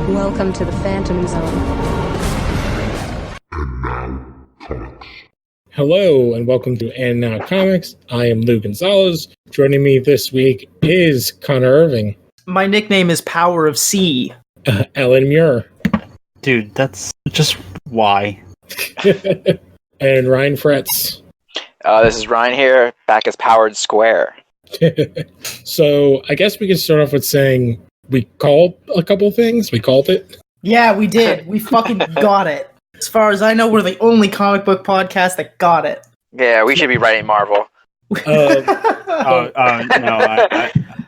Welcome to the Phantom Zone. And now, comics. Hello, and welcome to And Now Comics. I am Lou Gonzalez. Joining me this week is Connor Irving. My nickname is Power of C. Ellen Muir. Dude, that's just why. And Ryan Fretz. This is Ryan here, back as Powered Square. So, I guess we can start off with saying we called a couple things. We called it. Yeah, we did. We fucking got it. As far as I know, we're the only comic book podcast that got it. Yeah, we should be writing Marvel. No,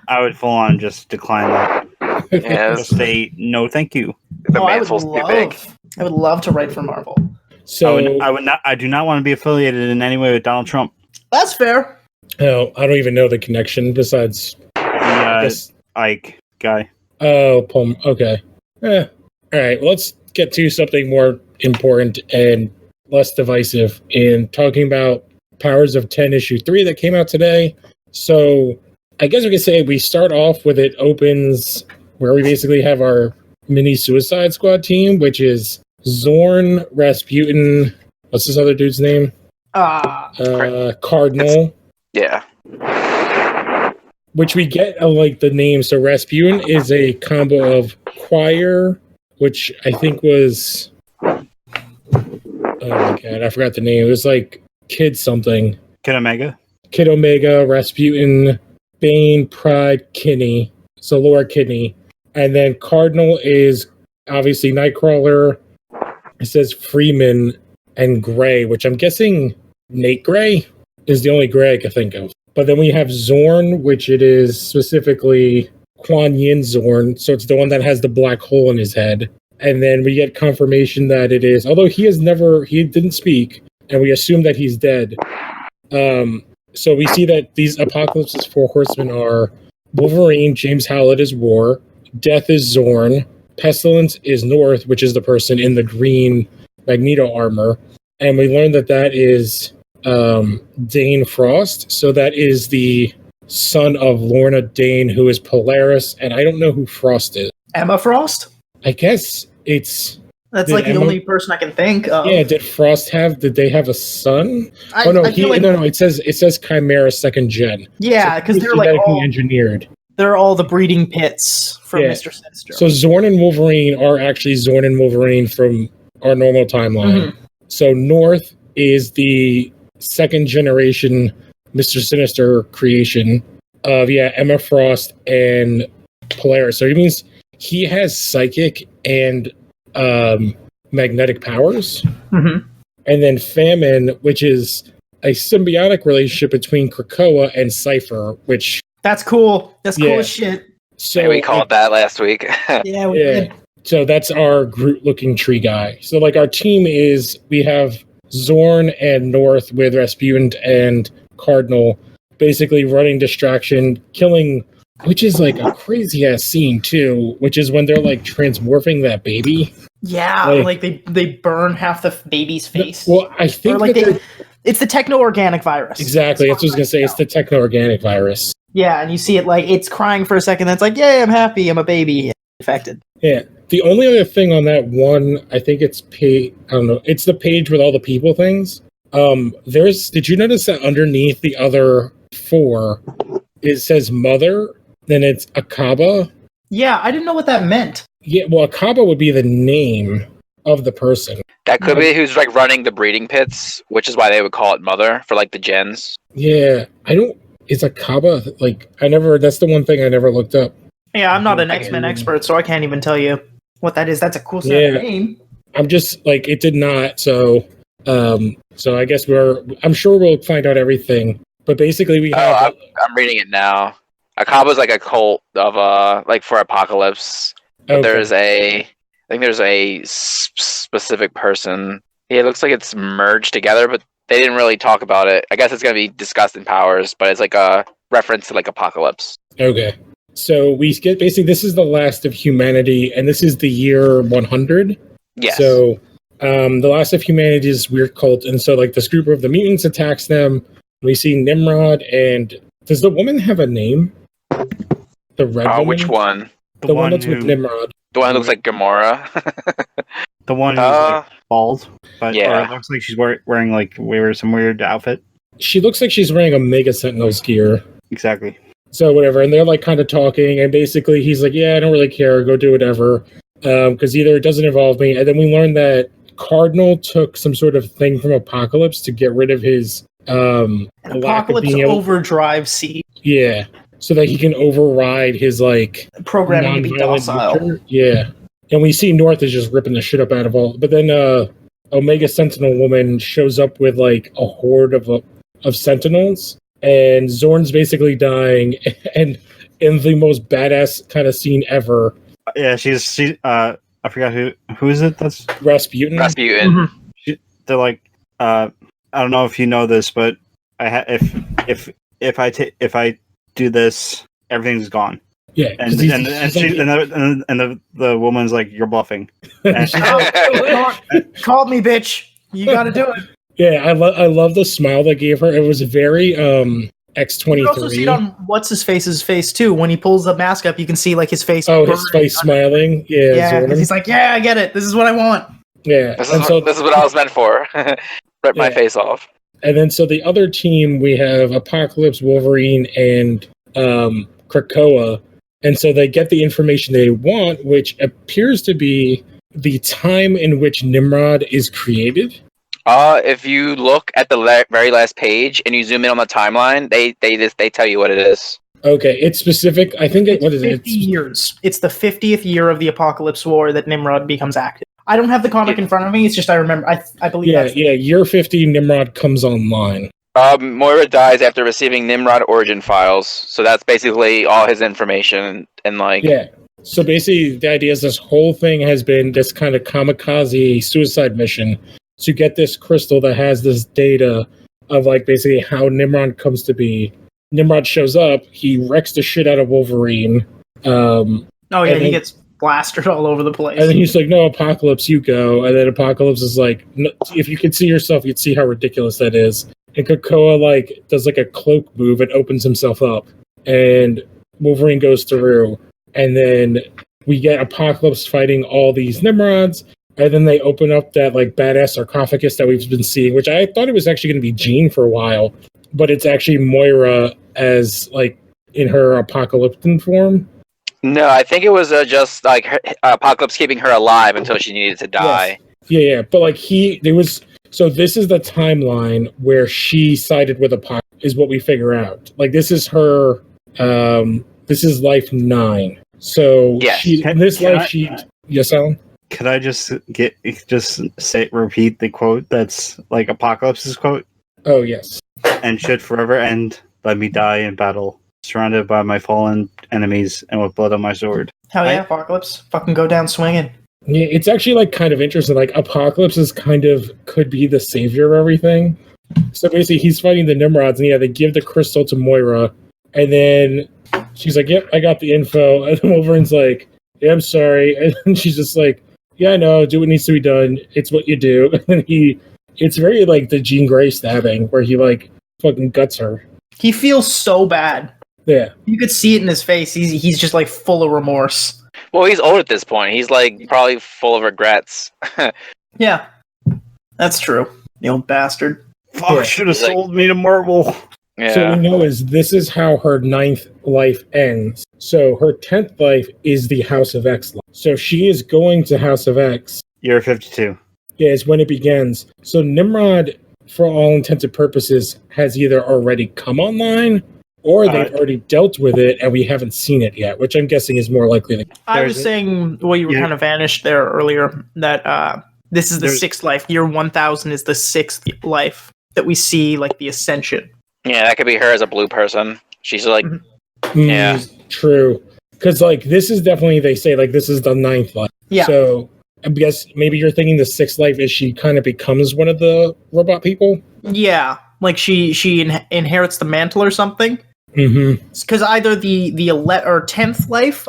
I would full on just decline that. Yeah, Just say no, thank you. the Oh, mantle's too big. I would love to write for Marvel. So, I would not. I do not want to be affiliated in any way with Donald Trump. That's fair. I don't even know the connection besides. The Ike guy. Oh, Palm. Okay. All right. Well, let's get to something more important and less divisive in talking about Powers of 10 issue 3 that came out today. So I guess we could say we start off with it opens where we basically have our mini Suicide Squad team, which is Zorn, Rasputin. What's this other dude's name? Cardinal. Yeah. Which we get like the name. So Rasputin is a combo of Choir, which I think was, oh my god, I forgot the name. It was like Kid something. Kid Omega. Kid Omega, Rasputin, Bane, Pride, Kinney. So Laura Kinney. And then Cardinal is obviously Nightcrawler. It says Freeman and Gray, which I'm guessing Nate Gray is the only Gray I can think of. But then we have Zorn, which it is specifically Kuan Yin Zorn. So it's the one that has the black hole in his head. And then we get confirmation that it is, although he didn't speak, and we assume that he's dead. So we see that these Apocalypse's four horsemen are Wolverine, James Howlett is War, Death is Zorn, Pestilence is North, which is the person in the green Magneto armor. And we learned that is Dane Frost. So that is the son of Lorna Dane, who is Polaris, and I don't know who Frost is. Emma Frost? I guess it's... That's like the only person I can think of. Yeah, did they have a son? It says Chimera second gen. Yeah, because so they're like all engineered. They're all the breeding pits from Mr. Sinister. So Zorn and Wolverine are actually Zorn and Wolverine from our normal timeline. Mm-hmm. So North is the second generation Mr. Sinister creation of Emma Frost and Polaris. So it means he has psychic and magnetic powers. Mm-hmm. And then Famine, which is a symbiotic relationship between Krakoa and Cypher, which... That's cool. That's cool as shit. So we called that last week. We did. So that's our Groot-looking tree guy. So like our team is, we have Zorn and North with Rasputin and Cardinal basically running distraction, killing, which is like a crazy ass scene too, which is when they're like transmorphing that baby. Yeah, like they burn half the baby's face. Well, I think it's the techno-organic virus. Exactly. That's what I was going to say. It's the techno-organic virus. Yeah, and you see it like it's crying for a second, then it's like, yay, I'm happy, I'm a baby. Infected. Yeah. The only other thing on that one, I think it's I don't know, it's the page with all the people things. Did you notice that underneath the other four, it says Mother, then it's Akaba? Yeah, I didn't know what that meant. Yeah, well, Akaba would be the name of the person. That could be who's like running the breeding pits, which is why they would call it Mother for like the gens. Yeah, is Akaba, that's the one thing I never looked up. Yeah, I'm not an X-Men expert, so I can't even tell you what that is. That's a cool name. I'm just like, it did not, so I guess I'm sure we'll find out everything. But basically we have... I'm reading it now. Akaba's like a cult of, like for Apocalypse. But I think there's a specific person. Yeah, it looks like it's merged together, but they didn't really talk about it. I guess it's going to be discussed in Powers, but it's like a reference to like Apocalypse. Okay. So we get basically, this is the last of humanity, and this is the year 100. Yes. So the last of humanity is weird cult, and so like this group of the mutants attacks them. We see Nimrod, and does the woman have a name? The red woman? Which one? The one that's with Nimrod. The one who looks like Gamora. The one who's like bald, but or it looks like she's wearing like some weird outfit. She looks like she's wearing a Mega Sentinel's gear. Exactly. So whatever, and they're like kind of talking, and basically he's like, "Yeah, I don't really care. Go do whatever, because either it doesn't involve me." And then we learn that Cardinal took some sort of thing from Apocalypse to get rid of his Apocalypse overdrive seed. Yeah, so that he can override his like programming to be docile. nature. Yeah, and we see North is just ripping the shit up out of all. But then Omega Sentinel woman shows up with like a horde of Sentinels, and Zorn's basically dying, and in the most badass kind of scene ever. Yeah, she. I forgot who is it. That's Rasputin. Mm-hmm. They're like, I don't know if you know this, but if I do this, everything's gone. Yeah, and the woman's like, you're bluffing. And Call me, bitch. You got to do it. Yeah, I love the smile they gave her. It was very X-23. You also see it on what's-his-face's face, too. When he pulls the mask up, you can see, like, his face. Oh, his face smiling? Yeah, he's like, yeah, I get it. This is what I want. Yeah. This is what I was meant for. Rip my face off. And then, so the other team, we have Apocalypse, Wolverine, and Krakoa. And so they get the information they want, which appears to be the time in which Nimrod is created. If you look at the very last page and you zoom in on the timeline, they tell you what it is. Okay, it's specific. I think what is it? 50 years. It's the 50th year of the Apocalypse War that Nimrod becomes active. I don't have the comic in front of me. It's just I remember. I believe. Yeah. Year 50, Nimrod comes online. Moira dies after receiving Nimrod origin files, so that's basically all his information. And like, yeah. So basically, the idea is this whole thing has been this kind of kamikaze suicide mission to get this crystal that has this data of like basically how Nimrod comes to be. Nimrod shows up, he wrecks the shit out of Wolverine. He gets blasted all over the place. And then he's like, no, Apocalypse, you go. And then Apocalypse is like, no, if you could see yourself, you'd see how ridiculous that is. And Krakoa like does like a cloak move and opens himself up. And Wolverine goes through. And then we get Apocalypse fighting all these Nimrods. And then they open up that like badass sarcophagus that we've been seeing, which I thought it was actually going to be Jean for a while, but it's actually Moira as like in her apocalyptic form. No, I think it was just like Apocalypse keeping her alive until she needed to die. Yes. Yeah, but like so this is the timeline where she sided with Apocalypse, is what we figure out. Like this is her, this is life 9. So yes. Yes, Alan? Could I just repeat the quote that's like Apocalypse's quote? Oh, yes. And should forever end, let me die in battle, surrounded by my fallen enemies and with blood on my sword. Hell yeah, Apocalypse. Fucking go down swinging. Yeah, it's actually like kind of interesting. Like Apocalypse is could be the savior of everything. So basically he's fighting the Nimrods, and they give the crystal to Moira, and then she's like, yep, I got the info. And then Wolverine's like, yeah, I'm sorry. And then she's just like, yeah, I know, do what needs to be done. It's what you do. And it's very like the Jean Grey stabbing where he like fucking guts her. He feels so bad. Yeah. You could see it in his face. He's just like full of remorse. Well, he's old at this point. He's like probably full of regrets. Yeah. That's true. The old bastard. Fuck, should have sold me to Marvel. Yeah. So we know this is how her 9th life ends. So her 10th life is the House of X life. So she is going to House of X. Year 52. Yeah, it's when it begins. So Nimrod, for all intents and purposes, has either already come online or they've already dealt with it and we haven't seen it yet, which I'm guessing is more likely. I was saying, well, you were kind of vanished there earlier, that this is the 6th life. Year 1000 is the 6th life that we see, like the Ascension. Yeah, that could be her as a blue person. She's like, yeah. True. Because, like, this is definitely, they say, like, this is the 9th life. Yeah. So, I guess maybe you're thinking the 6th life is she kind of becomes one of the robot people? Yeah. Like, she inherits the mantle or something? Mm-hmm. Because either the 10th life,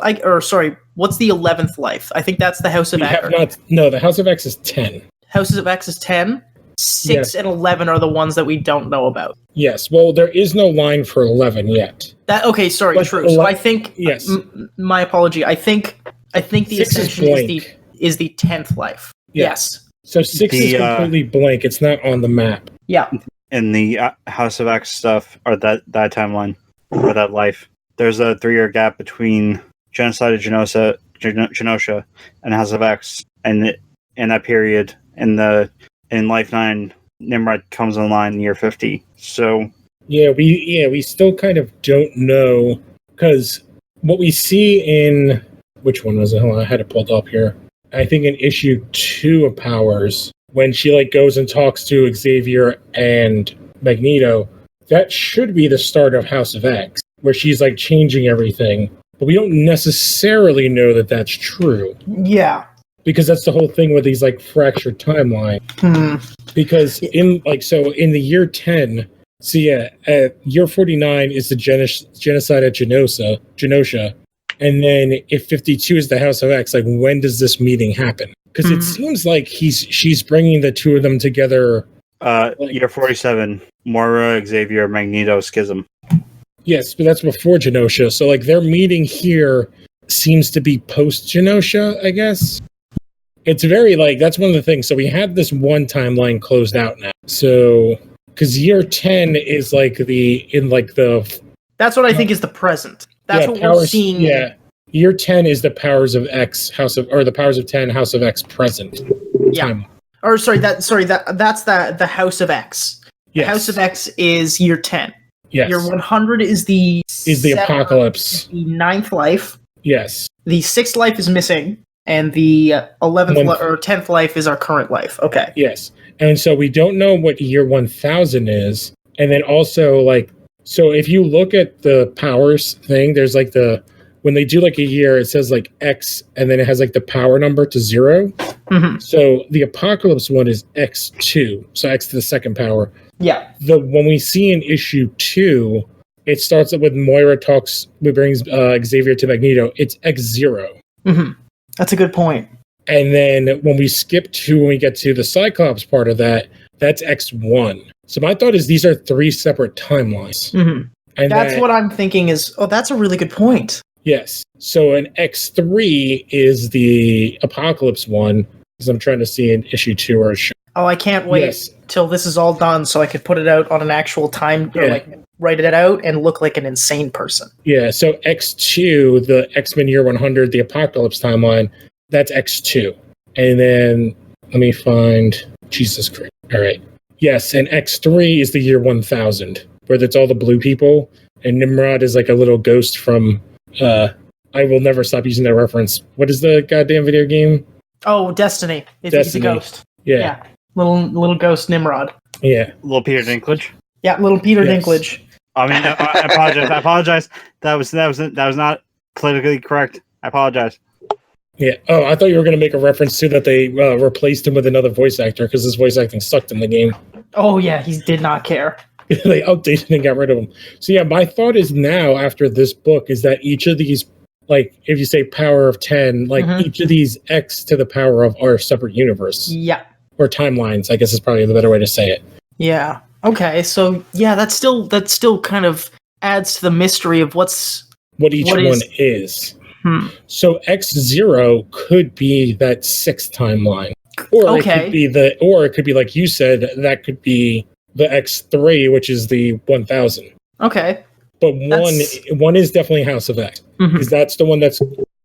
what's the 11th life? I think that's the House of X. No, the House of X is 10. Houses of X is 10? 6 Yes. and 11 are the ones that we don't know about. Yes. Well, there is no line for 11 yet. Sorry, But true. So I think yes. My apology. I think the 6 is Ascension blank. is the 10th life. Yes. So 6 is completely blank. It's not on the map. Yeah. In the House of X stuff, or that timeline, or that life, there's a 3-year gap between Genocide of Genosha and House of X, and in that period, in Life 9, Nimrod comes online in year 50. So we still kind of don't know, because what we see in, which one was it? Hold on, I had it pulled up here. I think in issue 2 of Powers, when she like goes and talks to Xavier and Magneto, that should be the start of House of X, where she's like changing everything. But we don't necessarily know that that's true. Yeah. Because that's the whole thing with these like fractured timeline. Because in the year 10, year 49 is the genocide at Genosha. And then if 52 is the House of X, like when does this meeting happen? Because it seems like she's bringing the two of them together. Year 47, Moira, Xavier, Magneto, Schism. Yes, but that's before Genosha. So like their meeting here seems to be post Genosha, I guess. It's very like, that's one of the things. So we have this one timeline closed out now. So because year 10 is like that's what I think is the present. That's what we're seeing. Yeah. Year 10 is the Powers of X the Powers of 10 House of X present. Yeah. Time. Or that's the House of X. Yes. The House of X is year 10. Yes. Year 100 is the apocalypse. The 9th life. Yes. The 6th life is missing, and the 11th or 10th life is our current life. Okay. Yes. And so we don't know what year 1000 is. And then also like, so if you look at the powers thing, there's like when they do like a year, it says like X, and then it has like the power number to 0. Mm-hmm. So the apocalypse one is X2, so X to the second power. Yeah. When we see in issue 2, it starts up with Moira brings Xavier to Magneto. It's X0. Mm-hmm. That's a good point. And then when we get to the Cyclops part of that, that's X1. So my thought is these are 3 separate timelines. Mm-hmm. And that's what I'm thinking is, that's a really good point. Yes. So an X3 is the Apocalypse one, because I'm trying to see in issue 2 or show. Oh, I can't wait till this is all done so I could put it out on an actual time, or like write it out and look like an insane person. Yeah, so X2, the X-Men Year 100, the Apocalypse timeline, that's X2. And then, let me find, Jesus Christ. All right. Yes, and X3 is the Year 1000, where that's all the blue people, and Nimrod is like a little ghost from, I will never stop using that reference. What is the goddamn video game? Oh, Destiny. He's a ghost. Yeah. Little ghost Nimrod. Yeah. Little Peter Dinklage. Yeah, little Peter Dinklage. I mean, I apologize. I apologize. That was not politically correct. I apologize. Yeah. Oh, I thought you were going to make a reference to that they replaced him with another voice actor because his voice acting sucked in the game. Oh, yeah. He did not care. They updated and got rid of him. So, yeah, my thought is now, after this book, is that each of these, like, if you say power of 10, like, each of these X to the power of are separate universe. Yeah. Or timelines, I guess is probably the better way to say it. Yeah. Okay. So, yeah, that still kind of adds to the mystery of what each one is. So X0 could be that 6th timeline, or it could be like you said, that could be the X3, which is the 1000. Okay, but one is definitely House of X, because that's the one that's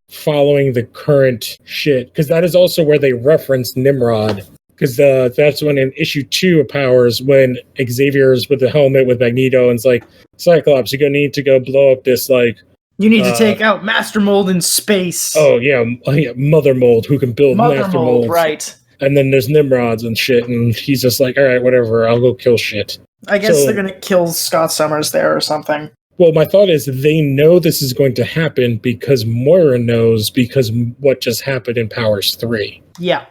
following the current shit. Because that is also where they reference Nimrod. Because that's when in issue 2 of Powers, when Xavier's with the helmet with Magneto and it's like, Cyclops, you're gonna need to go blow up this like. You need to take out Master Mold in space. Oh, yeah. Mother Mold, who can build Master Molds. Right. And then there's Nimrods and shit, and he's just like, all right, whatever, I'll go kill shit. I guess they're going to kill Scott Summers there or something. Well, my thought is they know this is going to happen because Moira knows because what just happened in Powers 3. Yeah.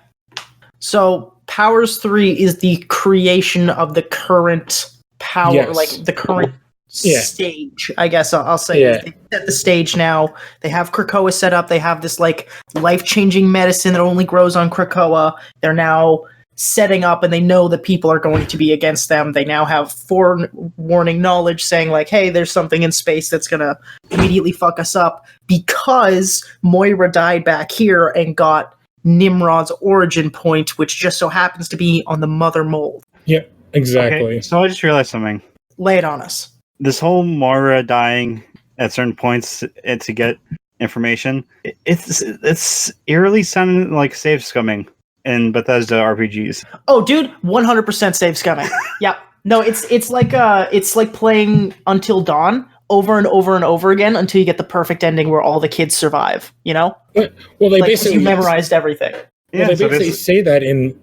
So Powers 3 is the creation of the current power, like the current stage, I guess I'll say. They set the stage now. They have Krakoa set up. They have this like life-changing medicine that only grows on Krakoa. They're now setting up, and they know that people are going to be against them. They now have forewarning knowledge saying like, hey, there's something in space that's going to immediately fuck us up, because Moira died back here and got Nimrod's origin point, which just so happens to be on the mother mold. Yep, exactly. Okay, so I just realized something. Lay it on us. This whole Moira dying at certain points to get information, it's eerily sounding like save scumming in Bethesda RPGs. Oh, dude, 100% save scumming. Yeah, no, it's like playing Until Dawn over and over and over again until you get the perfect ending where all the kids survive. You know? Well, they basically you memorized everything. Well, they basically say that in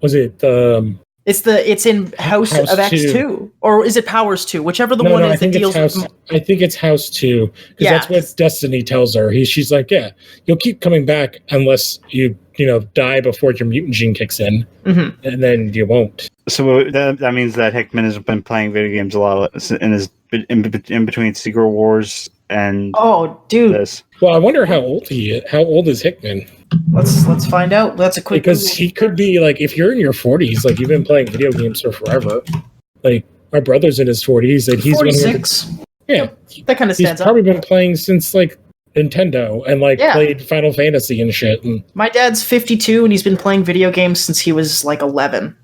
It's in House of X 2, or is it Powers 2? Whichever the one is that deals with. I think it's House 2, because that's what Destiny tells her. She's like, yeah, you'll keep coming back unless you die before your mutant gene kicks in, and then you won't. So that means that Hickman has been playing video games a lot in between Secret Wars and this. Well, I wonder how old he is. How old is Hickman? Let's find out. That's a quick because he could be like, if you're in your 40s, like you've been playing video games for forever. Like my brother's in his 40s, and he's 46. Yeah, that kind of stands He's probably been playing since like Nintendo and played Final Fantasy and shit. And my dad's 52, and he's been playing video games since he was like 11.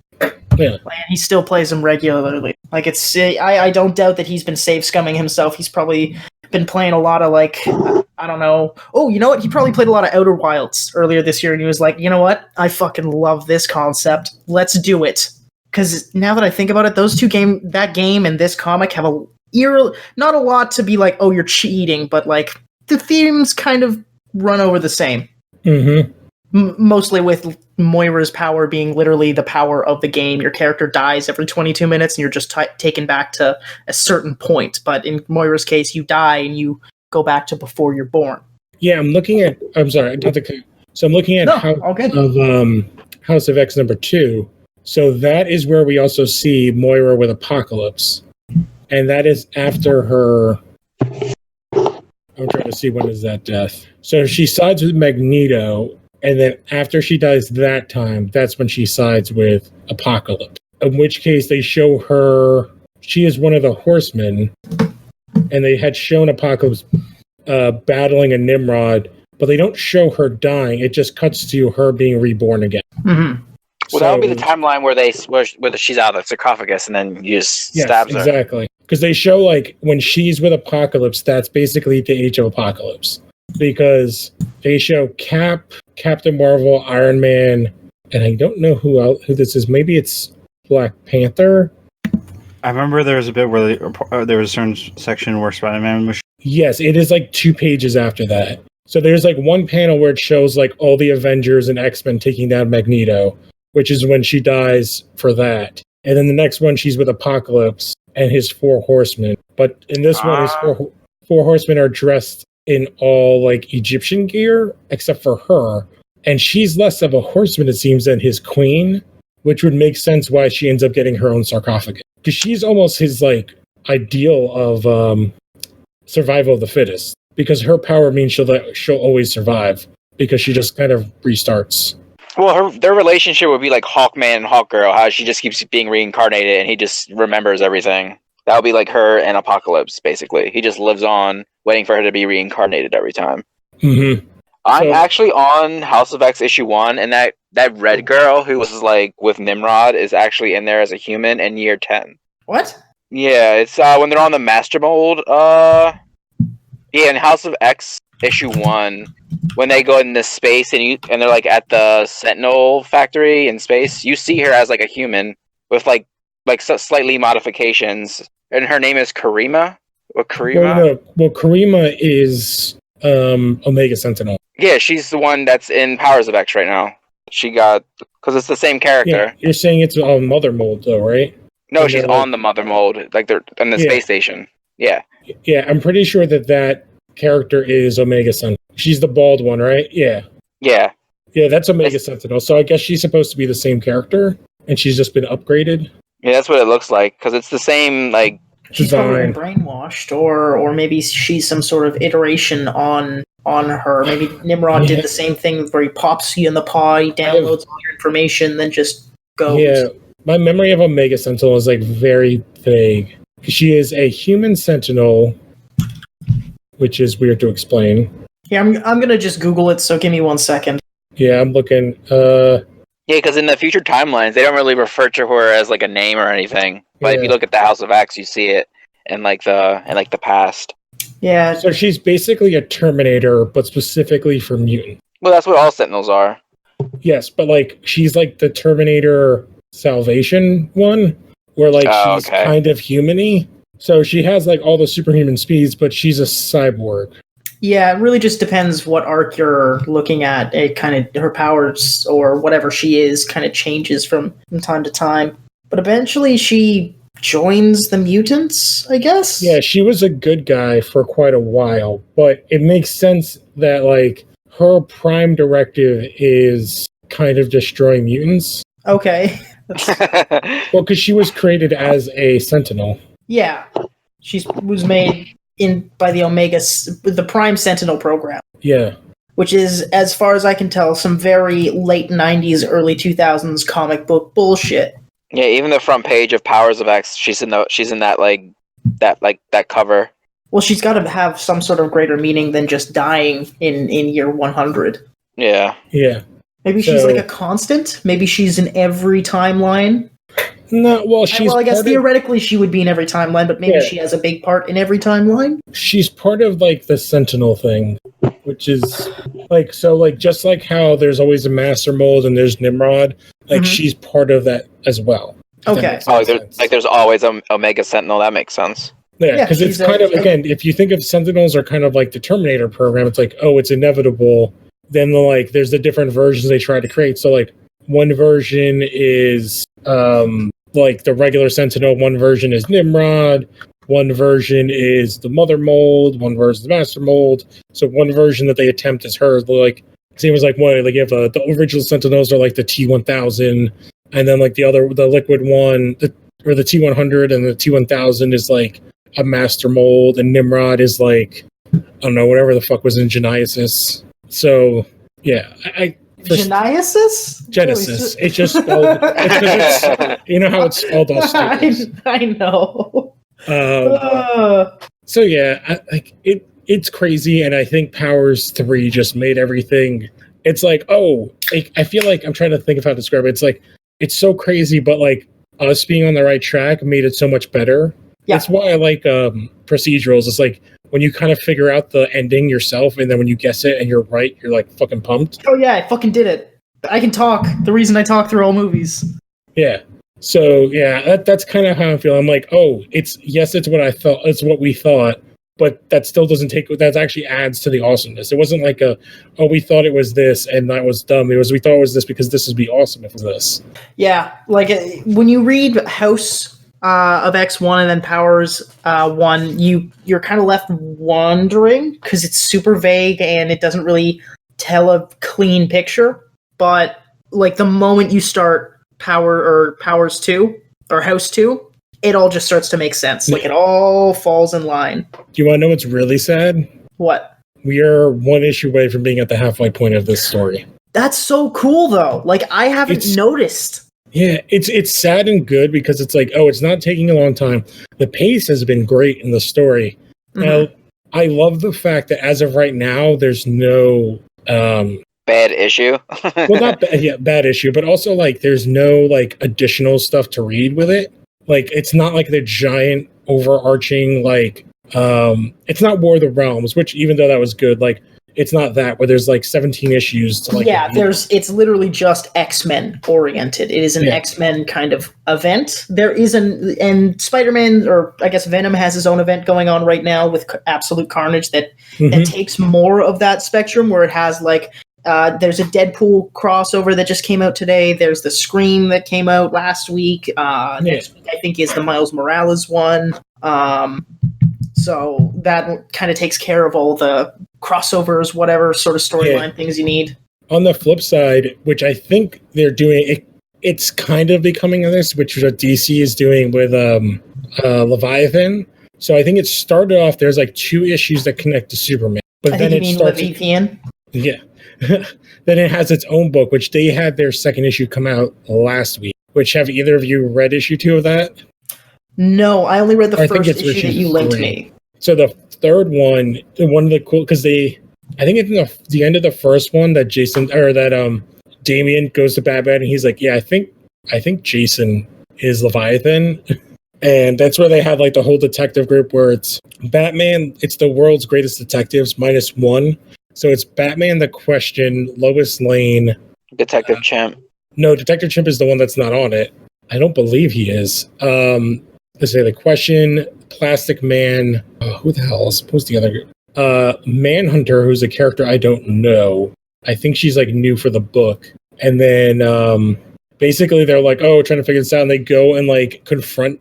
Yeah, he still plays them regularly. Like it's, I don't doubt that he's been save scumming himself. He's probably been playing a lot of like, I don't know. Oh, you know what? He probably played a lot of Outer Wilds earlier this year, and he was like, you know what? I fucking love this concept. Let's do it. Because now that I think about it, that game and this comic have not a lot to be like, oh, you're cheating, but like the themes kind of run over the same. Mm-hmm. Mostly with Moira's power being literally the power of the game. Your character dies every 22 minutes, and you're just taken back to a certain point. But in Moira's case, you die and you go back to before you're born. Yeah, I'm looking at. I'm sorry, so I'm looking at House of X number 2. So that is where we also see Moira with Apocalypse, and that is after her. I'm trying to see when is that death. So she sides with Magneto. And then after she dies that time, that's when she sides with Apocalypse. In which case they show her, she is one of the Horsemen, and they had shown Apocalypse battling a Nimrod, but they don't show her dying. It just cuts to her being reborn again. Mm-hmm. Well, that would be the timeline where she's out of the sarcophagus and then you just stabs her. Exactly. Because they show like when she's with Apocalypse, that's basically the age of Apocalypse. Because they show Cap, Captain Marvel, Iron Man, and I don't know who this is. Maybe it's Black Panther. I remember there was a bit where there was a certain section where Spider-Man was. Yes, it is like 2 pages after that. So there's like one panel where it shows like all the Avengers and X-Men taking down Magneto, which is when she dies for that. And then the next one, she's with Apocalypse and his 4 horsemen. But in this one, his four horsemen are dressed in all like Egyptian gear, except for her. And she's less of a horseman, it seems, than his queen, which would make sense why she ends up getting her own sarcophagus. Because she's almost his like ideal of survival of the fittest. Because her power means she'll always survive, because she just kind of restarts. Well, their relationship would be like Hawkman and Hawkgirl, how she just keeps being reincarnated and he just remembers everything. That would be like her and Apocalypse, basically. He just lives on, waiting for her to be reincarnated every time. Mm-hmm. I'm actually on House of X issue 1, and that red girl who was like with Nimrod is actually in there as a human in year 10. What? Yeah, it's when they're on the Master Mold. In House of X issue 1, when they go into space and they're like at the Sentinel factory in space, you see her as like a human with like slightly modifications, and her name is Karima. Or Karima? Well, Karima is Omega Sentinel. Yeah, she's the one that's in Powers of X right now. She got, because it's the same character. Yeah, you're saying it's on Mother Mold, though, right? No, she's on the Mother Mold, like they're on the space station. Yeah. Yeah, I'm pretty sure that character is Omega Sentinel. She's the bald one, right? Yeah. Yeah. Yeah, that's Omega Sentinel. So I guess she's supposed to be the same character, and she's just been upgraded. Yeah, that's what it looks like, because it's the same, like, she's probably been brainwashed, or maybe she's some sort of iteration on her. Maybe Nimrod did the same thing where he pops you in the paw, he downloads all your information, then just goes. Yeah, my memory of Omega Sentinel is like very vague. She is a human sentinel, which is weird to explain. Yeah, I'm gonna just Google it. So give me 1 second. Yeah, I'm looking. Yeah, because in the future timelines, they don't really refer to her as like a name or anything. But if you look at the House of X, you see it in like the past. Yeah. So she's basically a Terminator, but specifically for mutant. Well, that's what all Sentinels are. Yes, but like she's like the Terminator Salvation one, where like she's kind of human-y. So she has like all the superhuman speeds, but she's a cyborg. Yeah, it really just depends what arc you're looking at. It kind of her powers or whatever she is kind of changes from time to time. But eventually she joins the mutants, I guess. Yeah, she was a good guy for quite a while, but it makes sense that like her prime directive is kind of destroying mutants. Okay. Well, because she was created as a Sentinel. Yeah, she was made by the Prime Sentinel program. Yeah. Which is, as far as I can tell, some very late 90s, early 2000s comic book bullshit. Yeah, even the front page of Powers of X, she's in that cover. Well, she's got to have some sort of greater meaning than just dying in year 100. Yeah. Yeah. Maybe she's like a constant. Maybe she's in every timeline. No, well, I guess theoretically she would be in every timeline, but maybe she has a big part in every timeline. She's part of like the Sentinel thing, which is like so like just like how there's always a Master Mold and there's Nimrod, like she's part of that as well. Okay. There's always a Omega Sentinel. That makes sense. Yeah, because it's kind of again, if you think of Sentinels are kind of like the Terminator program, it's like it's inevitable. Then there's the different versions they try to create. So like one version is like the regular Sentinel, one version is Nimrod, one version is the Mother Mold, one version is the Master Mold. So one version that they attempt is her. Like same as like one, like you have the original Sentinels are like the T1000, and then like the liquid one, or the T100 and the T1000 is like a Master Mold, and Nimrod is like I don't know, whatever the fuck was in Genesis. So yeah, Genesis? Genesis. It's just spelled. You know how it's spelled all stupid. I know. So yeah, it's crazy, and I think Powers 3 just made everything. It's like I feel like I'm trying to think of how to describe it. It's like it's so crazy, but like us being on the right track made it so much better. Yeah. That's why I like procedurals. It's like when you kind of figure out the ending yourself, and then when you guess it and you're right, you're like fucking pumped. Oh yeah, I fucking did it. I can talk. The reason I talk through all movies. Yeah. So yeah, that's kind of how I feel. I'm like, it's what I thought. It's what we thought, but that still doesn't that actually adds to the awesomeness. It wasn't like we thought it was this and that was dumb. It was, we thought it was this because this would be awesome if it was this. Yeah. Like when you read House of X1 and then Powers 1, you're kind of left wondering because it's super vague and it doesn't really tell a clean picture. But like the moment you start Powers 2 or House 2, it all just starts to make sense. Like it all falls in line. Do you want to know what's really sad? What? We are one issue away from being at the halfway point of this story. That's so cool though. Like I haven't noticed. Yeah, it's sad and good because it's like, it's not taking a long time. The pace has been great in the story. Now, I love the fact that as of right now, there's no bad issue. Well, not bad issue, but also like there's no like additional stuff to read with it. Like it's not like the giant overarching like it's not War of the Realms, which even though that was good, like it's not that where there's like 17 issues to like it's literally just X-Men oriented. It is an X-Men kind of event. There is and Spider-Man, or I guess Venom, has his own event going on right now with Absolute Carnage that takes more of that spectrum, where it has like there's a Deadpool crossover that just came out today. There's the Scream that came out last week. Next week I think is the Miles Morales one. So that kind of takes care of all the crossovers, whatever sort of storyline things you need. On the flip side, which I think they're doing, it's kind of becoming this, which is what DC is doing with Leviathan. So I think it started off, there's like 2 issues that connect to Superman. But then it starts. Leviathan? Yeah. Then it has its own book, which they had their second issue come out last week. which have either of you read issue 2 of that? No, I only read the I think first it's issue that issue you linked 3. me. So the third one of the cool, because I think it's the end of the first one that Damien goes to Batman and he's like, yeah, I think Jason is Leviathan. And that's where they have like the whole detective group where it's Batman, it's the world's greatest detectives -1. So it's Batman, the Question, Lois Lane, Detective Chimp. No, Detective Chimp is the one that's not on it. I don't believe he is. Let's say the Question, Plastic Man. Who the hell is? Who's the other? Manhunter, who's a character I don't know. I think she's like new for the book. And then basically they're like, oh, we're trying to figure this out. And they go and like confront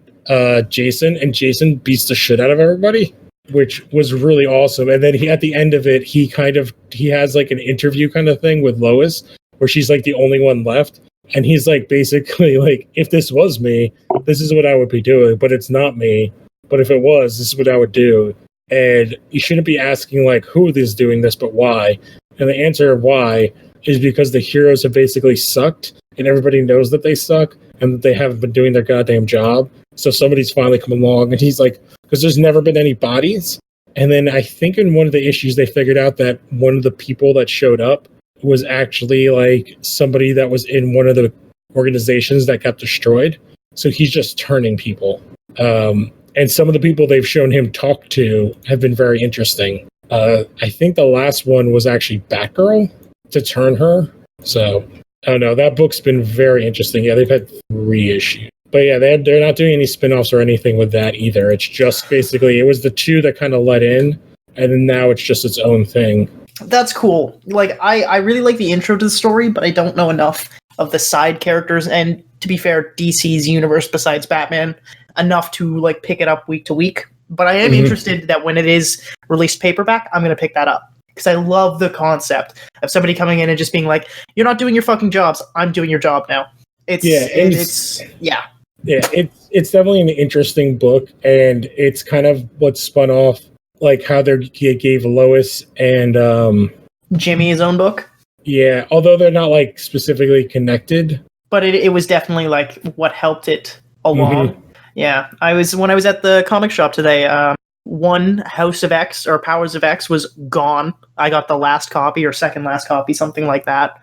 Jason, and Jason beats the shit out of everybody, which was really awesome. And then at the end of it, he has like an interview kind of thing with Lois, where she's like the only one left. And he's like, basically like, if this was me, this is what I would be doing, but it's not me. But if it was, this is what I would do. And you shouldn't be asking like, who is doing this, but why? And the answer of why is because the heroes have basically sucked, and everybody knows that they suck, and that they haven't been doing their goddamn job. So somebody's finally come along, and he's like, because there's never been any bodies. And then I think in one of the issues, they figured out that one of the people that showed up was actually like somebody that was in one of the organizations that got destroyed. So he's just turning people. And some of the people they've shown him talk to have been very interesting. I think the last one was actually Batgirl to turn her. So I don't know. That book's been very interesting. Yeah, they've had 3 issues. But yeah, they're not doing any spin-offs or anything with that either. It's just basically, it was the 2 that kind of let in, and then now it's just its own thing. That's cool. Like, I really like the intro to the story, but I don't know enough of the side characters, and to be fair, DC's universe besides Batman, enough to like pick it up week to week. But I am interested that when it is released paperback, I'm going to pick that up. Because I love the concept of somebody coming in and just being like, you're not doing your fucking jobs, I'm doing your job now. It's definitely an interesting book, and it's kind of what spun off like how they gave Lois and Jimmy his own book. Yeah, although they're not like specifically connected, but it was definitely like what helped it along. Yeah, when I was at the comic shop today. One House of X or Powers of X was gone. I got the last copy or second last copy, something like that.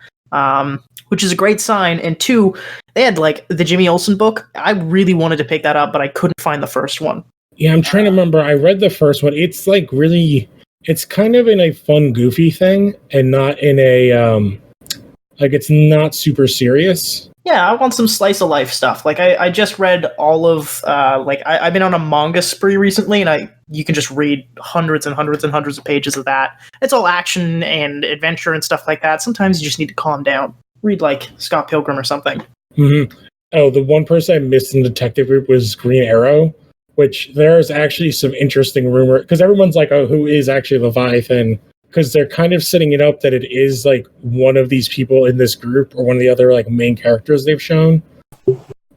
Which is a great sign. And 2, they had like the Jimmy Olsen book. I really wanted to pick that up, but I couldn't find the first one. Yeah, I'm trying to remember. I read the first one. It's like really, it's kind of in a fun, goofy thing, and not in a like it's not super serious. Yeah, I want some slice of life stuff. Like I just read all of I've been on a manga spree recently, and you can just read hundreds and hundreds and hundreds of pages of that. It's all action and adventure and stuff like that. Sometimes you just need to calm down. Read like Scott Pilgrim or something. Oh, the one person I missed in the detective group was Green Arrow, which there's actually some interesting rumor, because everyone's like, oh, who is actually Leviathan? Because they're kind of setting it up that it is like one of these people in this group or one of the other like main characters they've shown.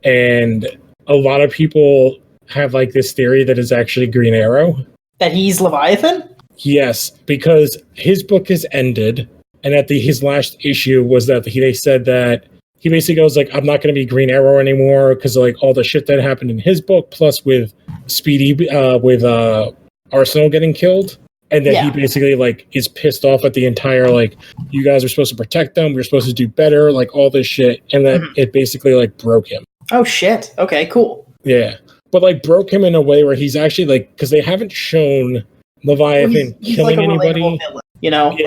And a lot of people have like this theory that it's actually Green Arrow. That he's Leviathan? Yes, because his book has ended, and at his last issue was that they said that he basically goes like, I'm not going to be Green Arrow anymore because of like all the shit that happened in his book, plus with Speedy with Arsenal getting killed. And then he basically like is pissed off at the entire like, you guys are supposed to protect them, we're supposed to do better, like all this shit, and then it basically like broke him. Oh shit! Okay, cool. Yeah, but like broke him in a way where he's actually like, because they haven't shown Leviathan killing like anybody. Villain, you know,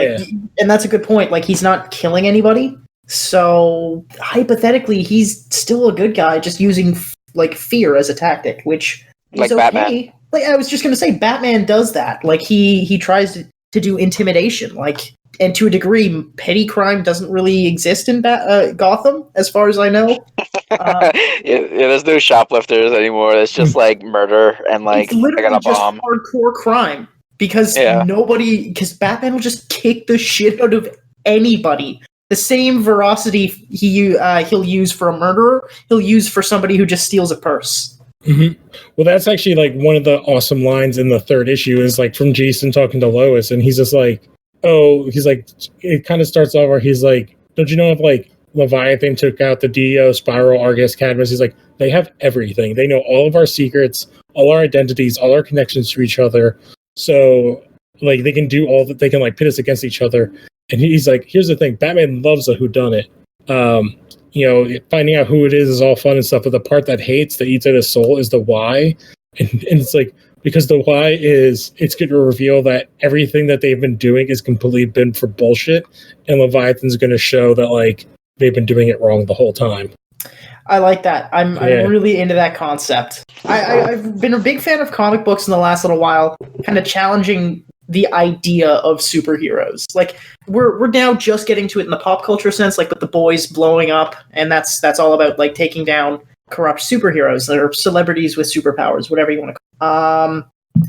and that's a good point. Like he's not killing anybody, so hypothetically he's still a good guy, just using like fear as a tactic, which is like okay. Batman. Like I was just gonna say, Batman does that. Like he tries to do intimidation. Like, and to a degree, petty crime doesn't really exist in Gotham, as far as I know. There's no shoplifters anymore. It's just like murder and like it's literally I got a bomb. Just hardcore crime because because Batman will just kick the shit out of anybody. The same veracity he'll use for a murderer, he'll use for somebody who just steals a purse. Well, that's actually like one of the awesome lines in the 3rd issue is like from Jason talking to Lois, and he's just like, oh, he's like, it kind of starts off where he's like, don't you know if like Leviathan took out the Dio, Spiral, Argus, Cadmus. He's like, they have everything. They know all of our secrets, all our identities, all our connections to each other. So, like, they can do all that. They can, like, pit us against each other. And he's like, here's the thing. Batman loves a whodunit. Finding out who it is all fun and stuff. But the part that hates, that eats at his soul, is the why. And it's like, because the why is, it's going to reveal that everything that they've been doing has completely been for bullshit. And Leviathan's going to show that, like, they've been doing it wrong the whole time. I like that. I'm really into that concept. I've been a big fan of comic books in the last little while, kind of challenging the idea of superheroes. Like, we're now just getting to it in the pop culture sense, like with the boys blowing up, and that's all about, like, taking down corrupt superheroes that are celebrities with superpowers, whatever you want to call it.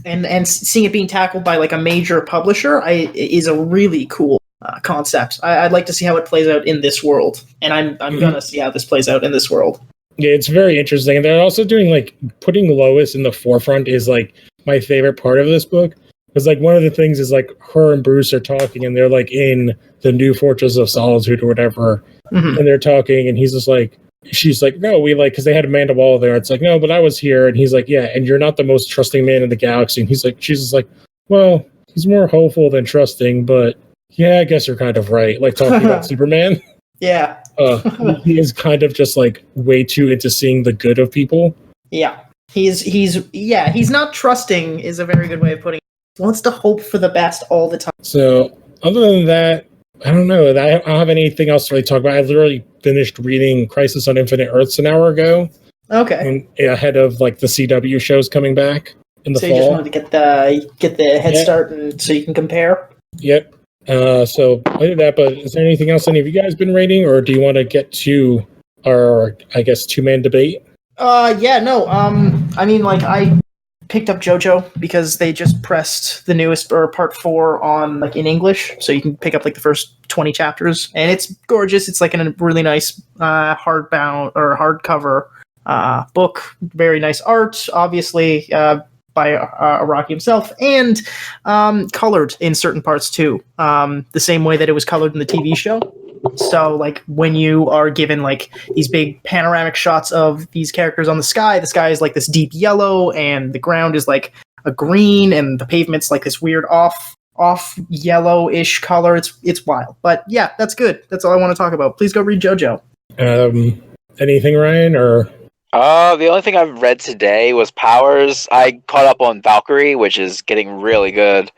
And seeing it being tackled by, like, a major publisher is a really cool concept. I'd like to see how it plays out in this world, and I'm gonna see how this plays out in this world. Yeah, it's very interesting. And they're also doing, like, putting Lois in the forefront is, like, my favorite part of this book. Because, like, one of the things is, like, her and Bruce are talking, and they're, like, in the new Fortress of Solitude or whatever, and they're talking, and he's just like, she's like, no, we, like, because they had Amanda Waller there. It's like, no, but I was here, and he's like, yeah, and you're not the most trusting man in the galaxy. And he's like, she's just like, well, he's more hopeful than trusting, but yeah, I guess you're kind of right. Like, talking about Superman. Yeah. He is kind of just, like, way too into seeing the good of people. Yeah. He's not trusting is a very good way of putting it. He wants to hope for the best all the time. So, other than that, I don't know. I don't have anything else to really talk about. I literally finished reading Crisis on Infinite Earths an hour ago. Okay. And ahead of, like, the CW shows coming back in the fall. So you just wanted to get the head start, and so you can compare? Yep. So I did that, but is there anything else any of you guys been reading, or do you want to get to our, I guess, two-man debate? I mean, like, I picked up JoJo because they just pressed the newest, or part 4 on, like, in English, so you can pick up, like, the first 20 chapters, and it's gorgeous. It's like a really nice hardbound or hardcover book, very nice art, obviously, by Araki himself, and colored in certain parts too, the same way that it was colored in the TV show. So, like, when you are given, like, these big panoramic shots of these characters on the sky is like this deep yellow, and the ground is like a green, and the pavement's like this weird off yellowish color. It's wild, but yeah, that's good. That's all I want to talk about. Please go read JoJo. Anything, Ryan, or? The only thing I've read today was Powers. I caught up on Valkyrie, which is getting really good.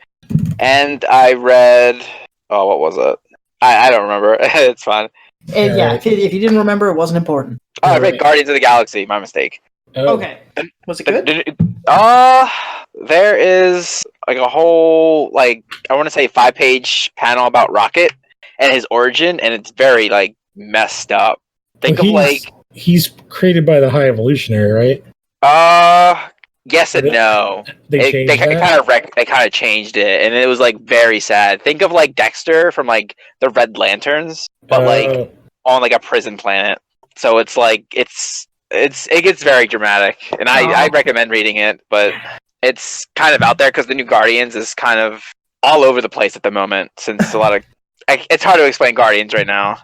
And I read... Oh, what was it? I don't remember. It's fine. And yeah, if you didn't remember, it wasn't important. Oh, I read Guardians of the Galaxy. My mistake. Okay. Was it good? There is, like, a whole, like, I want to say 5-page panel about Rocket and his origin, and it's very, like, messed up. He's created by the High Evolutionary, right? Yes and no. They kind of changed it, and it was, like, very sad. Think of, like, Dexter from, like, the Red Lanterns, but like on, like, a prison planet. So it's like it gets very dramatic, and I recommend reading it, but it's kind of out there because the new Guardians is kind of all over the place at the moment. Since a lot of it's hard to explain Guardians right now.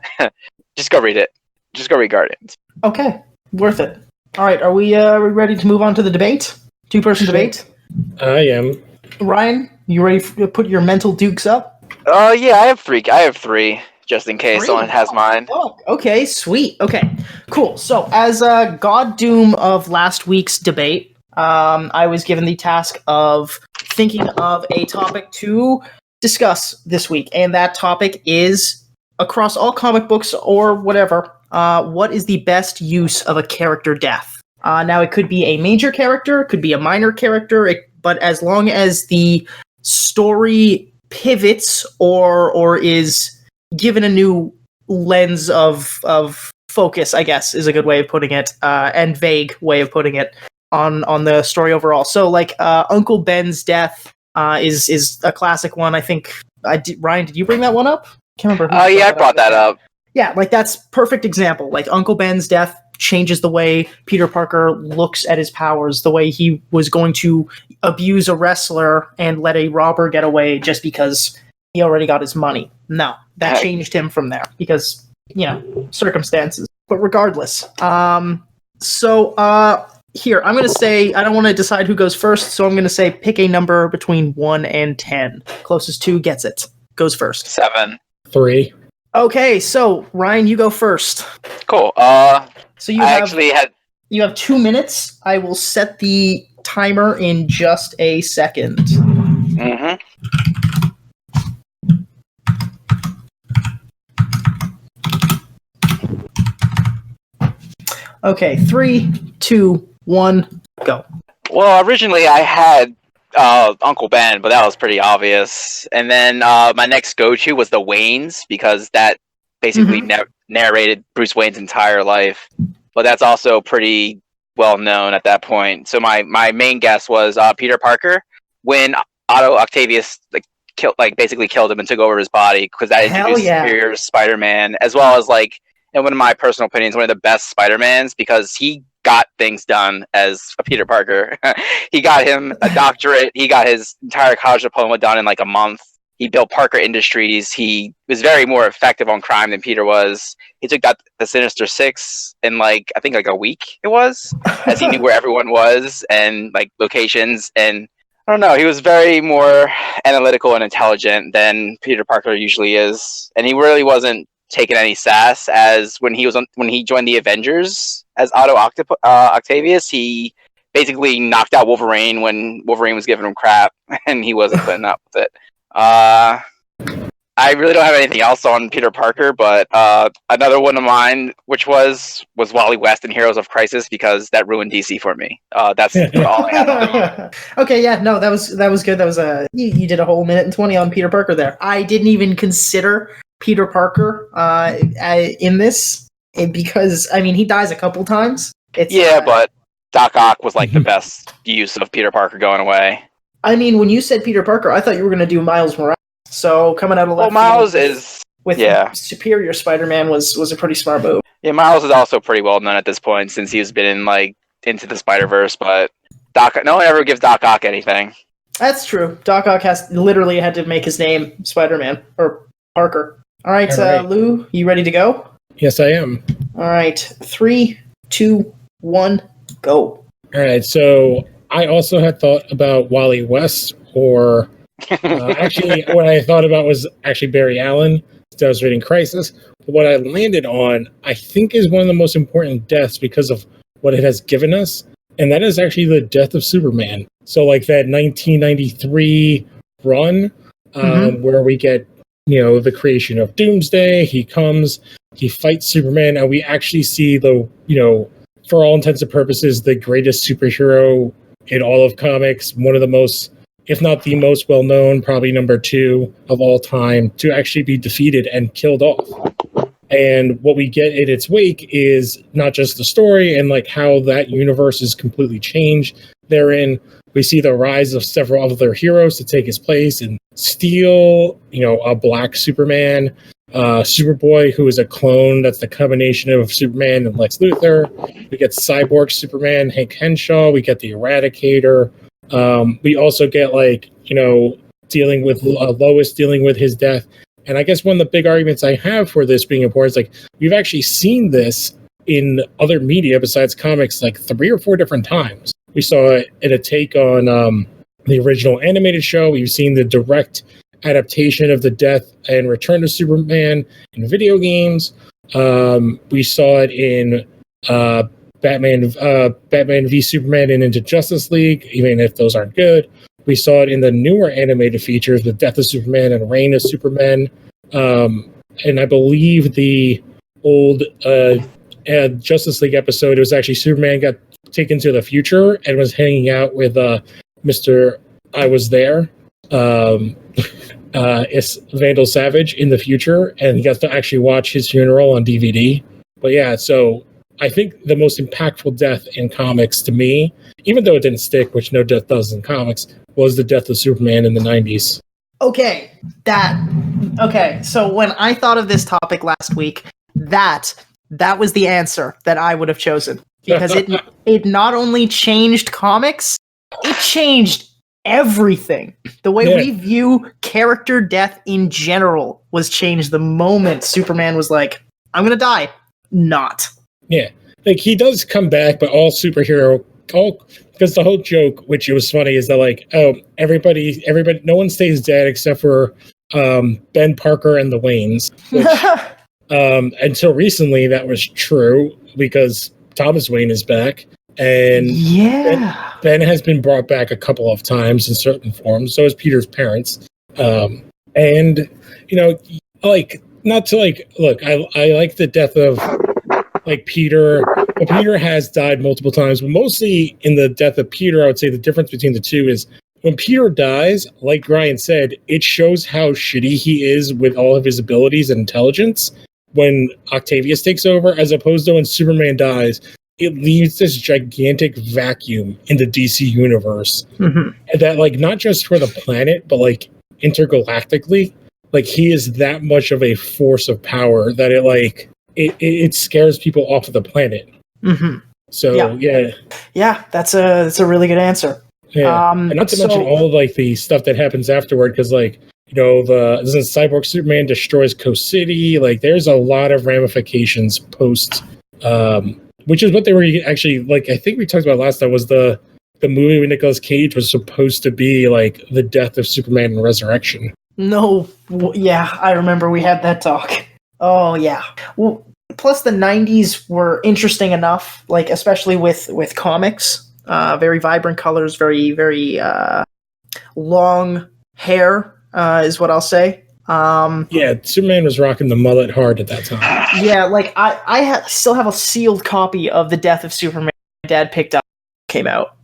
Just go read it. Just go read Guardians. Okay, worth it. All right, are we ready to move on to the debate? Two-person debate? I am. Ryan, you ready to put your mental dukes up? Yeah, I have three, just in case someone has mine. Oh, okay, sweet. Okay, cool. So, as a God Doom of last week's debate, I was given the task of thinking of a topic to discuss this week, and that topic is, across all comic books or whatever, what is the best use of a character death? Now, it could be a major character, it could be a minor character, but as long as the story pivots or is given a new lens of focus, I guess, is a good way of putting it, and vague way of putting it on the story overall. So, like, Uncle Ben's death is a classic one. I think Ryan, did you bring that one up? Can't remember. Yeah, I brought that up. Yeah, like, that's perfect example. Like, Uncle Ben's death changes the way Peter Parker looks at his powers, the way he was going to abuse a wrestler and let a robber get away just because he already got his money. No, that changed him from there because circumstances. But regardless, here, I'm going to say, I don't want to decide who goes first, so I'm going to say pick a number between 1 and 10. Closest to gets it. Goes first. 7. 3. Okay, so, Ryan, you go first. Cool. So you have 2 minutes. I will set the timer in just a second. Mm-hmm. Okay, 3, 2, 1, go. Well, originally I had Uncle Ben, but that was pretty obvious. And then my next go-to was the Waynes, because that basically narrated Bruce Wayne's entire life. But that's also pretty well known at that point. So my main guess was Peter Parker, when Otto Octavius basically killed him and took over his body, because that introduced Superior Spider-Man, as well as in one of my personal opinions, one of the best Spider-Mans, because he got things done as a Peter Parker. He got him a doctorate. He got his entire college diploma done in a month. He built Parker Industries. He was very more effective on crime than Peter was. He took out the Sinister Six in I think a week it was, as he knew where everyone was and locations. And I don't know, he was very more analytical and intelligent than Peter Parker usually is. And he really wasn't taken any sass as when he joined the Avengers as Otto Octavius. He basically knocked out Wolverine when Wolverine was giving him crap, and he wasn't putting up with it. I really don't have anything else on Peter Parker, but another one of mine, which was Wally West in Heroes of Crisis, because that ruined DC for me. That's all I have. Okay, yeah, no, that was good. That was you did a whole minute and 20 on Peter Parker there. I didn't even consider Peter Parker in this, because he dies a couple times. But Doc Ock was the best use of Peter Parker going away. When you said Peter Parker, I thought you were going to do Miles Morales. So coming out of left Miles with Superior Spider-Man was a pretty smart move. Yeah, Miles is also pretty well known at this point, since he's been in Into the Spider-Verse, but no one ever gives Doc Ock anything. That's true. Doc Ock literally had to make his name Spider-Man or Parker. All right, Lou, you ready to go? Yes, I am. All right, 3, 2, 1, go. All right, so I also had thought about Wally West, or actually, what I thought about was actually Barry Allen. I was reading Crisis. But what I landed on, I think, is one of the most important deaths because of what it has given us, and that is actually the death of Superman. So, that 1993 run, where we get the creation of Doomsday. He comes, he fights Superman, and we actually see for all intents and purposes, the greatest superhero in all of comics, one of the most, if not the most well-known, probably number 2 of all time, to actually be defeated and killed off. And what we get in its wake is not just the story and how that universe is completely changed therein. We see the rise of several other heroes to take his place, and Steel, a black Superman, Superboy, who is a clone that's the combination of Superman and Lex Luthor. We get Cyborg Superman, Hank Henshaw. We get the Eradicator. We also get dealing with Lois, dealing with his death. And I guess one of the big arguments I have for this being important is we've actually seen this in other media besides comics 3 or 4 different times. We saw it in a take on the original animated show. We've seen the direct adaptation of the death and return of Superman in video games. We saw it in Batman v Superman and into Justice League, even if those aren't good. We saw it in the newer animated features with Death of Superman and Reign of Superman. And I believe the old Justice League episode, it was actually Superman got taken to the future and was hanging out with Mr. I Was There, is Vandal Savage in the future, and he got to actually watch his funeral on DVD. But yeah, so I think the most impactful death in comics to me, even though it didn't stick, which no death does in comics, was the death of Superman in the 90s. Okay, so when I thought of this topic last week, that was the answer that I would have chosen. Because it not only changed comics, it changed everything. The way we view character death in general was changed the moment Superman was like, I'm gonna die. Not. Yeah, like he does come back, but all because the whole joke, which it was funny, is that like, oh, everybody, no one stays dead except for Ben Parker and the Waynes. Which, until recently, that was true because Thomas Wayne is back, and Ben has been brought back a couple of times in certain forms. So is Peter's parents, and you know, like not to like look. I like the death of like Peter. But Peter has died multiple times, but mostly in the death of Peter, I would say the difference between the two is when Peter dies, like Ryan said, it shows how shitty he is with all of his abilities and intelligence when Octavius takes over, as opposed to when Superman dies, it leaves this gigantic vacuum in the DC universe. Mm-hmm. That, like, not just for the planet, but like intergalactically, like he is that much of a force of power that it scares people off of the planet. Mm-hmm. So yeah, that's a really good answer. Yeah, and not to mention all of, like the stuff that happens afterward, because like the Cyborg Superman destroys Coast City. Like, there's a lot of ramifications post, which is what they were actually like. I think we talked about last time was the movie with Nicolas Cage was supposed to be like the death of Superman and Resurrection. No, yeah, I remember we had that talk. Oh yeah, well. Plus, the 90s were interesting enough, like especially with comics. Very vibrant colors, very, very long hair is what I'll say. Yeah, Superman was rocking the mullet hard at that time. Yeah, like I still have a sealed copy of The Death of Superman my dad picked up came out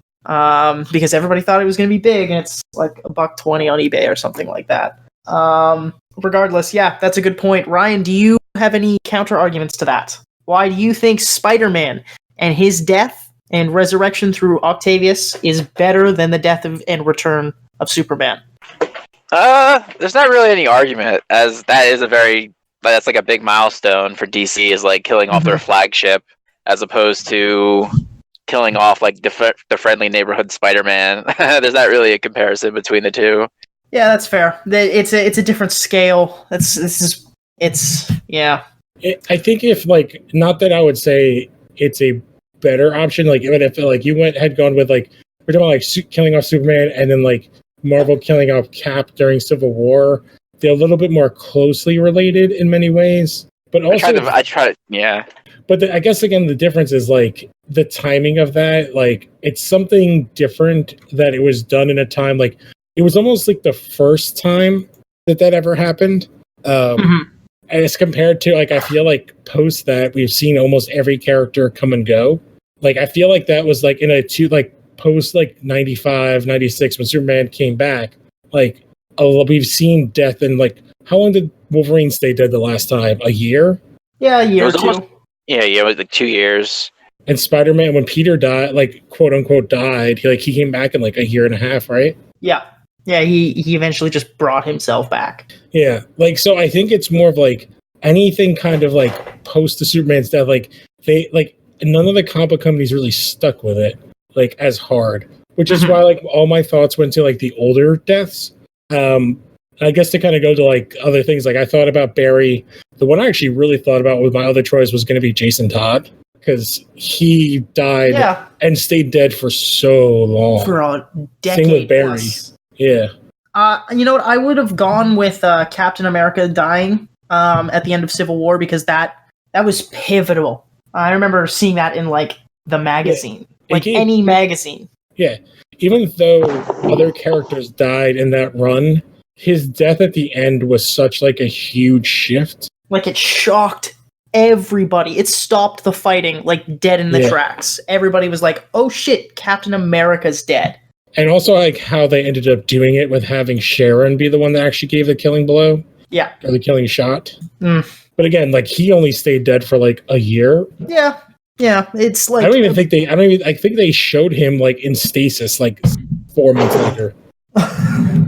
because everybody thought it was going to be big, and it's like $120 on eBay or something like that. Regardless, yeah, that's a good point. Ryan, do you have any counter arguments to that? Why do you think Spider-Man and his death and resurrection through Octavius is better than the death and return of Superman? There's not really any argument, as that's like a big milestone for DC, is like killing off their flagship, as opposed to killing off like the friendly neighborhood Spider-Man. There's not really a comparison between the two. Yeah, that's fair. It's a different scale. I think if like, not that I would say it's a better option. Like, even if like you had gone with like, we're talking about like killing off Superman and then like Marvel killing off Cap during Civil War, they're a little bit more closely related in many ways. But also, But I guess again, the difference is like the timing of that. Like, it's something different that it was done in a time like. It was almost like the first time that ever happened. As compared to, like, I feel like post that, we've seen almost every character come and go. Like, I feel like that was, like, post, like, 95, 96, when Superman came back, like, we've seen death in, like, how long did Wolverine stay dead the last time? A year? Yeah, a year or two. It was, like, 2 years. And Spider-Man, when Peter died, like, quote-unquote died, he came back in, like, a year and a half, right? Yeah. Yeah, he eventually just brought himself back. Yeah, like, so I think it's more of like anything kind of like post the Superman's death, like they like none of the comic companies really stuck with it like as hard, which is why like all my thoughts went to like the older deaths. I guess to kind of go to like other things, like I thought about Barry. The one I actually really thought about with my other choice was going to be Jason Todd, because he died and stayed dead for so long. For a decade. Same with Barry. Plus. Yeah. You know what? I would have gone with Captain America dying at the end of Civil War, because that was pivotal. I remember seeing that in like the magazine, any magazine. Yeah. Even though other characters died in that run, his death at the end was such like a huge shift. Like, it shocked everybody. It stopped the fighting like dead in the tracks. Everybody was like, "Oh shit, Captain America's dead." And also, like, how they ended up doing it with having Sharon be the one that actually gave the killing blow. Yeah. Or the killing shot. But again, like, he only stayed dead for, like, a year. Yeah. Yeah. It's like... I think they showed him, like, in stasis, like, 4 months later.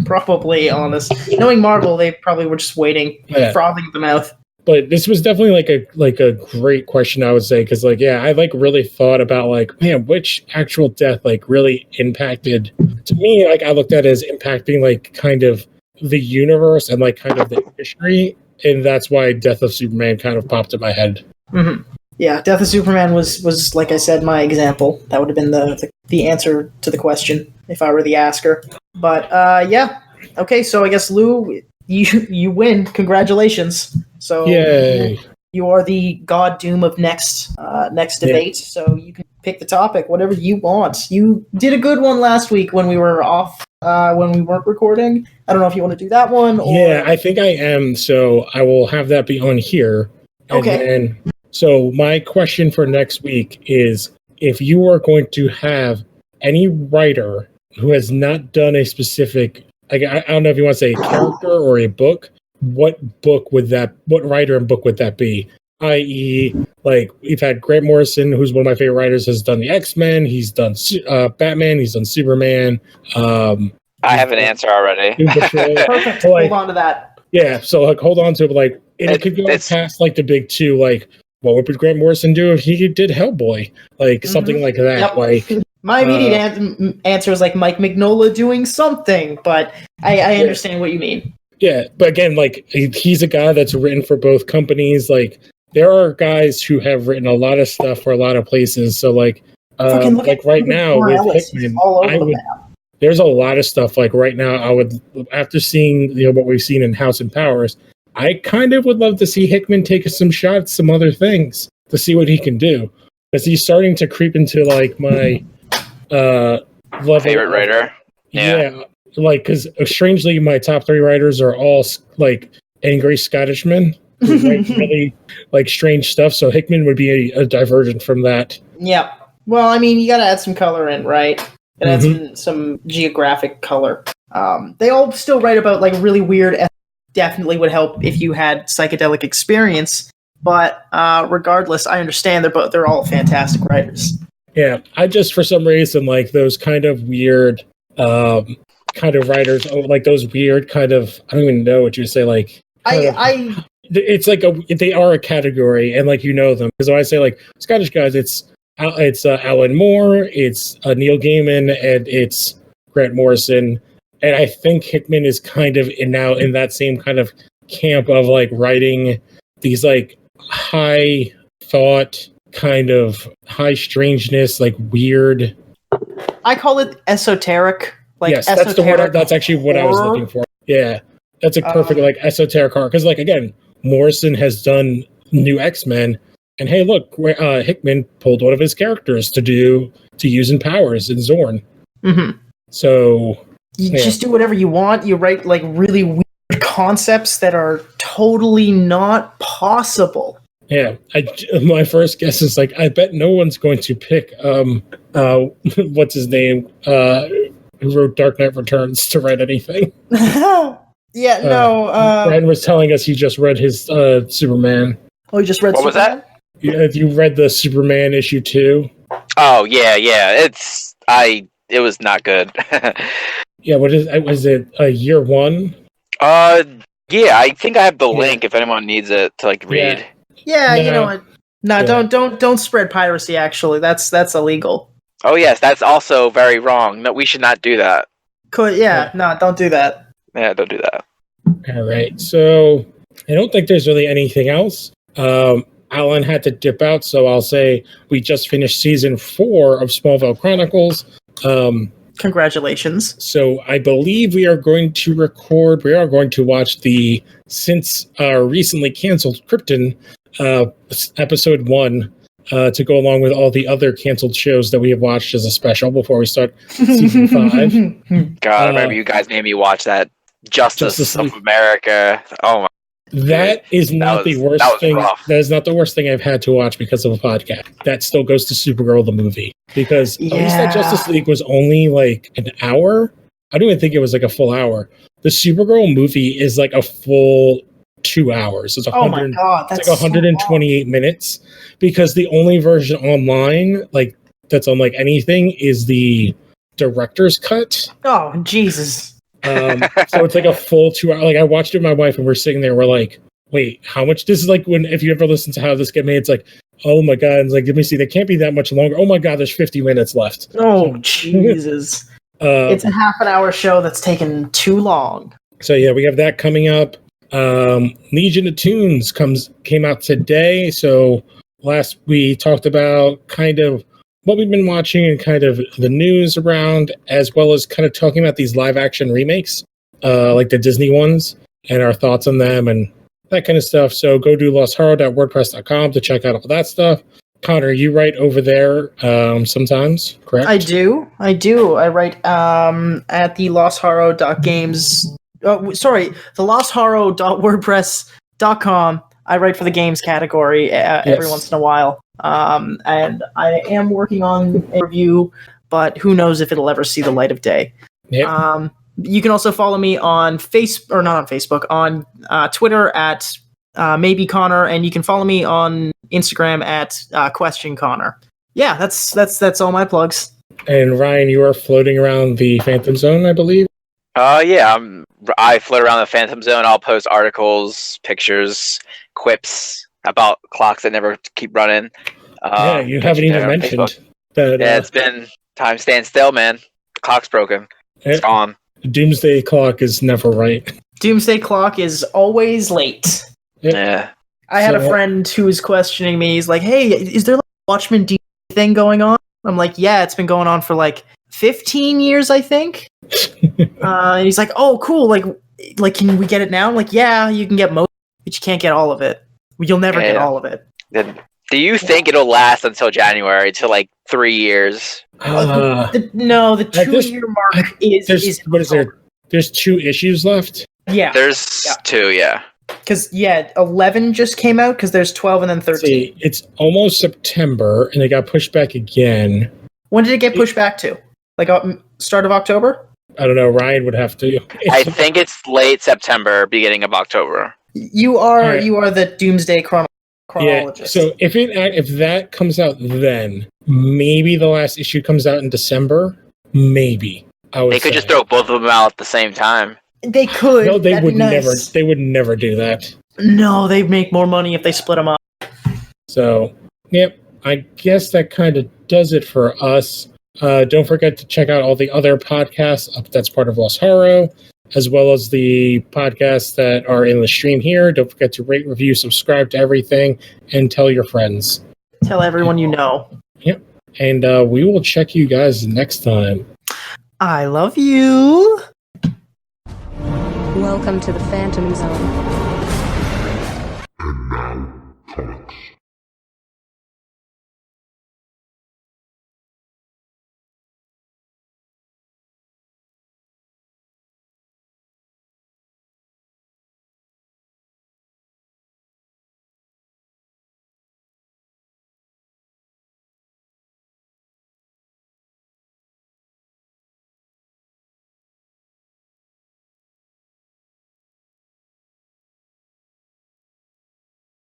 Probably, honest. Knowing Marvel, they probably were just waiting, frothing at the mouth. But this was definitely a great question, I would say, because like, yeah, I like really thought about like, man, which actual death like really impacted, to me, like I looked at it as impacting like kind of the universe and like kind of the industry and that's why Death of Superman kind of popped in my head. Mm-hmm. Yeah, Death of Superman was like I said, my example. That would have been the answer to the question if I were the asker. But yeah, okay. So I guess Lou, you win. Congratulations. So yay! You are the God Doom of next debate. Yeah. So you can pick the topic, whatever you want. You did a good one last week when we were off, when we weren't recording. I don't know if you want to do that one. Or... Yeah, I think I am. So I will have that be on here. And okay. Then, so my question for next week is, if you are going to have any writer who has not done a specific, like I don't know if you want to say a character or a book, what writer and book would that be? I.e., like we've had Grant Morrison, who's one of my favorite writers, has done the X-Men, he's done Batman, he's done Superman. I have an answer already. Perfect. Hold on to that. Yeah, so like hold on to it, like it could go past like the big two, like what would Grant Morrison do if he did Hellboy? Like something like that. Yep. Like my immediate answer is like Mike Mignola doing something, but I understand what you mean. Yeah, but again, like he's a guy that's written for both companies. Like there are guys who have written a lot of stuff for a lot of places. So like right now with Hickman, there's a lot of stuff. Like right now, I would, after seeing what we've seen in House and Powers, I kind of would love to see Hickman take some shots, some other things to see what he can do, because he's starting to creep into like my favorite writer. Yeah. Like, because strangely, my top 3 writers are all like angry Scottishmen who write really like strange stuff. So Hickman would be a divergent from that. Yeah. Well, I mean, you got to add some color in, right? And add some geographic color. They all still write about like really weird. Definitely would help if you had psychedelic experience. But regardless, I understand they're all fantastic writers. Yeah, I just for some reason like those kind of weird. Kind of writers, like those weird kind of, I don't even know what you would say, like it's like they are a category, and like them, because when I say like Scottish guys, it's Alan Moore, it's Neil Gaiman, and it's Grant Morrison, and I think Hickman is kind of in that same kind of camp of like writing these like high thought, kind of high strangeness, like weird. I call it esoteric. Like yes, that's the word. That's actually what I was looking for. Yeah, that's a perfect like esoteric horror. Because like again, Morrison has done New X-Men, and hey, look, Hickman pulled one of his characters to use in Powers in Zorn. Mm-hmm. So you just do whatever you want. You write like really weird concepts that are totally not possible. Yeah, my first guess is like I bet no one's going to pick what's his name. Who wrote Dark Knight Returns to write anything. Yeah, no. Brian was telling us he just read his Superman. Oh, you just read Superman? What was that? Yeah, you read the Superman issue 2? Oh, yeah. It was not good. Yeah, was it year 1? Yeah, I think I have the link if anyone needs it to like read. Yeah, no. You know what? No, don't spread piracy, actually. That's illegal. Oh yes, that's also very wrong. No, we should not do that. No, don't do that. Yeah, don't do that. All right, so I don't think there's really anything else. Alan had to dip out, so I'll say we just finished season 4 of Smallville Chronicles. Congratulations. So I believe we are going to watch the since recently canceled Krypton episode 1. To go along with all the other canceled shows that we have watched as a special before we start season 5. God, I remember you guys made me watch that Justice of America. Oh my! That is not the worst thing. Rough. That is not the worst thing I've had to watch because of a podcast. That still goes to Supergirl the movie, because at least that Justice League was only like an hour. I don't even think it was like a full hour. The Supergirl movie is like a full 2 hours. It's 100, my God, that's like 128 minutes, because the only version online like that's on like anything is the director's cut. Oh Jesus. So it's like a full 2 hour. Like I watched it with my wife and we're sitting there, we're like, wait, how much? This is like if you ever listen to How This Get Made, it's like, oh my God, it's like, let me see, they can't be that much longer. Oh my God, there's 50 minutes left. Oh Jesus. It's a half an hour show that's taken too long. So yeah, we have that coming up. Legion of Tunes came out today. So last we talked about kind of what we've been watching and kind of the news around, as well as kind of talking about these live action remakes, like the Disney ones, and our thoughts on them and that kind of stuff. So go to losthorror.wordpress.com to check out all that stuff. Connor, you write over there sometimes, correct? I do. I write at the losthorror.games. The losthorror.wordpress.com. I write for the games category every once in a while. And I am working on a review, but who knows if it'll ever see the light of day. Yep. You can also follow me on on Twitter at maybe Connor, and you can follow me on Instagram at question Connor. Yeah, that's all my plugs. And Ryan, you are floating around the Phantom Zone, I believe. Yeah, I float around the Phantom Zone. I'll post articles, pictures, quips about clocks that never keep running. You haven't even mentioned that. Yeah, it's been time stand still, man. The clock's broken. It's gone. Doomsday clock is never right. Doomsday clock is always late. Yep. Yeah. I had a friend who was questioning me. He's like, "Hey, is there like a Watchmen D thing going on?" I'm like, "Yeah, it's been going on for like 15 years, I think." And he's like, "Oh, cool. Like, can we get it now?" I'm like, "Yeah, you can get most, but you can't get all of it. You'll never get all of it." Do you think it'll last until January, to like 3 years? The 2-year mark is what is there? There's 2 issues left. Yeah, there's 2. Yeah, because 11 just came out. Because there's 12 and then 13. See, it's almost September, and it got pushed back again. When did it get pushed back to? Like start of October? I don't know. Ryan would have to. I think it's late September, beginning of October. You are the Doomsday chronologist. Yeah. So if that comes out then, maybe the last issue comes out in December. Maybe they could just throw both of them out at the same time. They could. No, they would never. They would never do that. No, they'd make more money if they split them up. So, yep. I guess that kind of does it for us. Don't forget to check out all the other podcasts that's part of Lost Horror, as well as the podcasts that are in the stream here. Don't forget to rate, review, subscribe to everything, and tell your friends. Tell everyone you know. Yep. And we will check you guys next time. I love you. Welcome to the Phantom Zone. And now, comics.